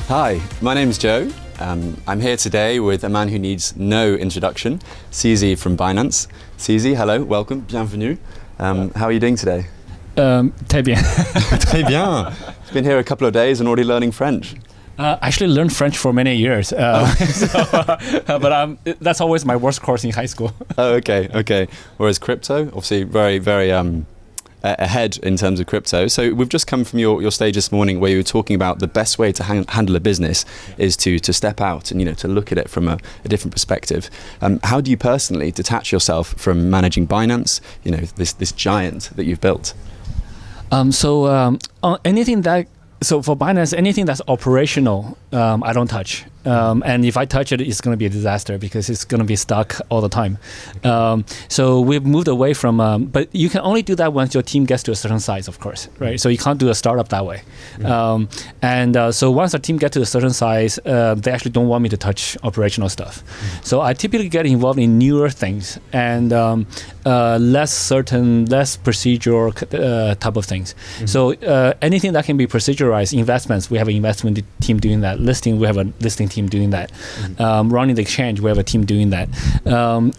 Hi, my name's Joe. I'm here today with a man who needs no introduction, CZ from Binance. CZ, hello, welcome, bienvenue. How are you doing today? Très bien. Très bien. You've been here a couple of days and already learning French. Actually learned French for many years, but that's always my worst course in high school. Oh, okay. Whereas crypto, obviously very ahead in terms of crypto. So we've just come from your stage this morning where you were talking about the best way to handle a business is to step out and to look at it from a different perspective. How do you personally detach yourself from managing Binance, this giant that you've built? So for Binance, anything that's operational, I don't touch. And if I touch it, it's going to be a disaster because it's going to be stuck all the time. So we've moved away from, but you can only do that once your team gets to a certain size, of course, right? So you can't do a startup that way. So once our team gets to a certain size, they actually don't want me to touch operational stuff. So I typically get involved in newer things and less certain, less procedural type of things. So anything that can be proceduralized, investments, we have an investment team doing that. Listing, we have a listing team doing that. Running the exchange, we have a team doing that.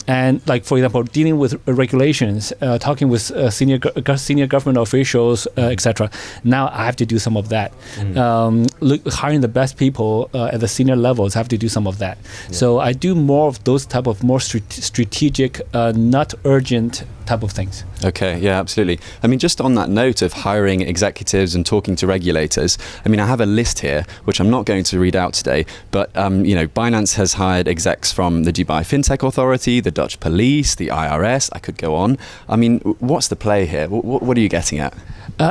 And like, for example, dealing with regulations, talking with senior government officials, etc. Now I have to do some of that. Hiring the best people at the senior levels, I have to do some of that. So I do more of those type of more strategic, not urgent type of things. Okay, yeah, absolutely. I mean, just on that note of hiring executives and talking to regulators, I mean, I have a list here, which I'm not going to read out today, but, Binance has hired execs from the Dubai FinTech Authority, the Dutch police, the IRS, I could go on. I mean, what's the play here? What are you getting at?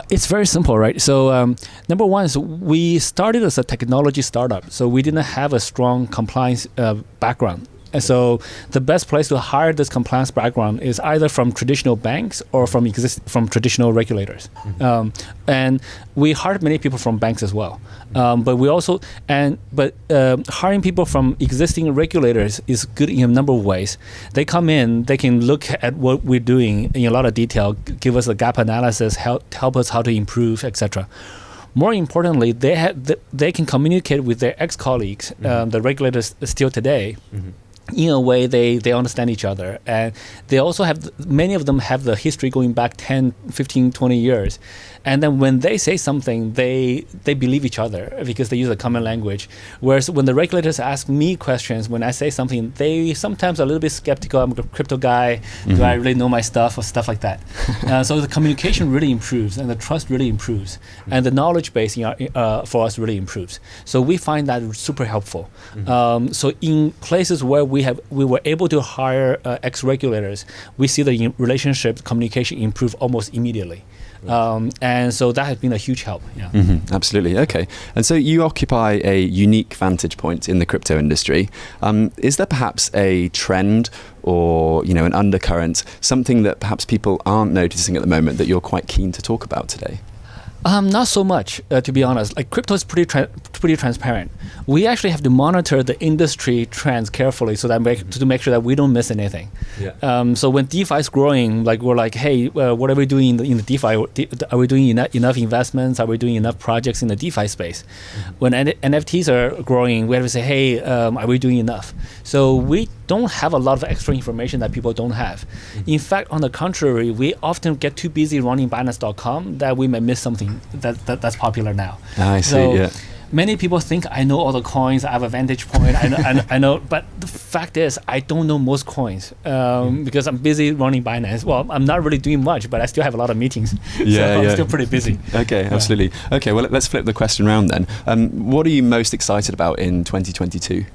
It's very simple, right? So number one is we started as a technology startup, so we didn't have a strong compliance background. And so the best place to hire this compliance background is either from traditional banks or from traditional regulators. And we hired many people from banks as well. But hiring people from existing regulators is good in a number of ways. They come in, they can look at what we're doing in a lot of detail, give us a gap analysis, help us how to improve, etc. More importantly, they can communicate with their ex-colleagues, the regulators still today. In a way, they understand each other. And they also many of them have the history going back 10, 15, 20 years. And then when they say something, they believe each other because they use a common language. Whereas when the regulators ask me questions, when I say something, they sometimes are a little bit skeptical. I'm a crypto guy. Do I really know my stuff or stuff like that? So the communication really improves and the trust really improves. And the knowledge base for us really improves. So we find that super helpful. So in places where we were able to hire ex-regulators, we see the relationship communication improve almost immediately. And so that has been a huge help. Yeah. Absolutely. Okay. And so you occupy a unique vantage point in the crypto industry. Is there perhaps a trend or an undercurrent, something that perhaps people aren't noticing at the moment that you're quite keen to talk about today? Not so much, to be honest. Like, crypto is pretty transparent. We actually have to monitor the industry trends carefully so that to make sure that we don't miss anything. So when DeFi is growing, like, we're like, hey, what are we doing in the DeFi? Are we doing enough investments? Are we doing enough projects in the DeFi space? When NFTs are growing, we have to say, hey, are we doing enough? So we don't have a lot of extra information that people don't have. In fact, on the contrary, we often get too busy running Binance.com that we may miss something that's popular now. I see, so many people think I know all the coins, I have a vantage point, I know, but the fact is I don't know most coins because I'm busy running Binance. Well, I'm not really doing much, but I still have a lot of meetings. I'm still pretty busy. Okay, absolutely. Okay, well, let's flip the question around then. What are you most excited about in 2022?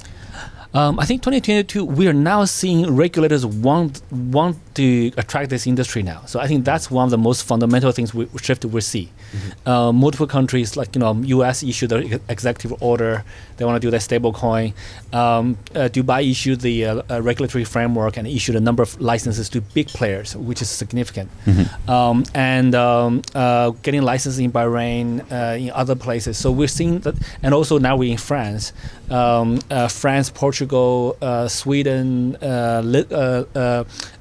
I think 2022, we are now seeing regulators want to attract this industry now. So I think that's one of the most fundamental things we see. Multiple countries like US issued the executive order. They want to do their stable coin. Dubai issued the regulatory framework and issued a number of licenses to big players, which is significant. And getting licenses in Bahrain, in other places. So we're seeing that, and also now we're in France. France, Portugal, Sweden,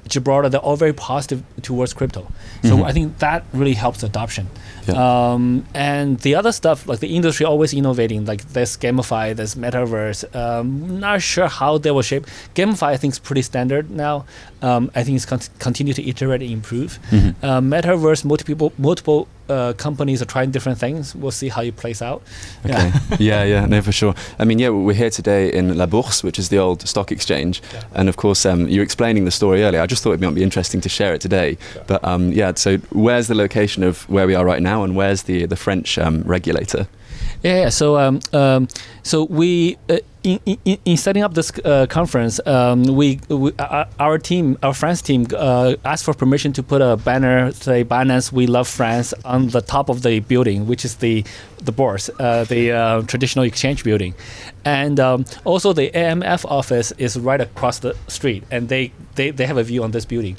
Gibraltar, they're all very positive towards crypto. So I think that really helps adoption. Yeah. And the other stuff, like the industry always innovating, like there's gamify, there's metaverse. Not sure how they will shape. Gamify, I think, is pretty standard now. I think it's continue to iterate and improve. Metaverse, multiple companies are trying different things. We'll see how it plays out. Okay. Yeah, no, for sure. I mean, yeah, we're here today in La Bourse, which is the old stock exchange. Yeah. And of course, you were explaining the story earlier. I just thought it might be interesting to share it today. Yeah. But yeah, so where's the location of where we are right now, and where's the French regulator? Yeah. So we in setting up this conference, our France team asked for permission to put a banner, say "Binance, we love France" on the top of the building, which is the bourse, the traditional exchange building, and also the AMF office is right across the street, and they have a view on this building.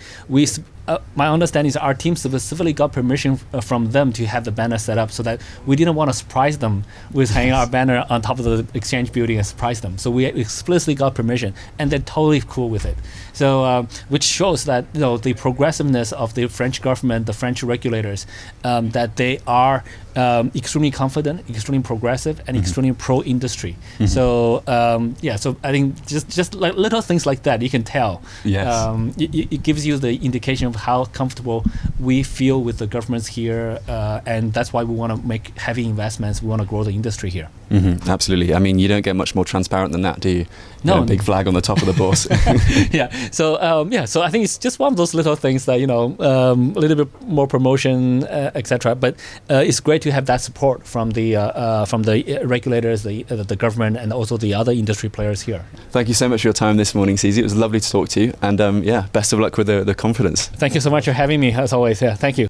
My understanding is our team specifically got permission from them to have the banner set up, so that we didn't want to surprise them with hanging our banner on top of the exchange building and surprise them. So we explicitly got permission, and they're totally cool with it. So which shows that the progressiveness of the French government, the French regulators, that they are extremely confident, extremely progressive, and extremely pro-industry. So so I think just like little things like that, you can tell. Yes. It gives you the indication of how comfortable we feel with the governments here, and that's why we want to make heavy investments. We want to grow the industry here. Absolutely. I mean, you don't get much more transparent than that, do you? No. Big flag on the top of the bourse. Yeah. So so I think it's just one of those little things that a little bit more promotion, etc. But it's great to have that support from the regulators, the government, and also the other industry players here. Thank you so much for your time this morning, CZ. It was lovely to talk to you, and best of luck with the confidence. Thank you so much for having me, as always. Yeah, thank you.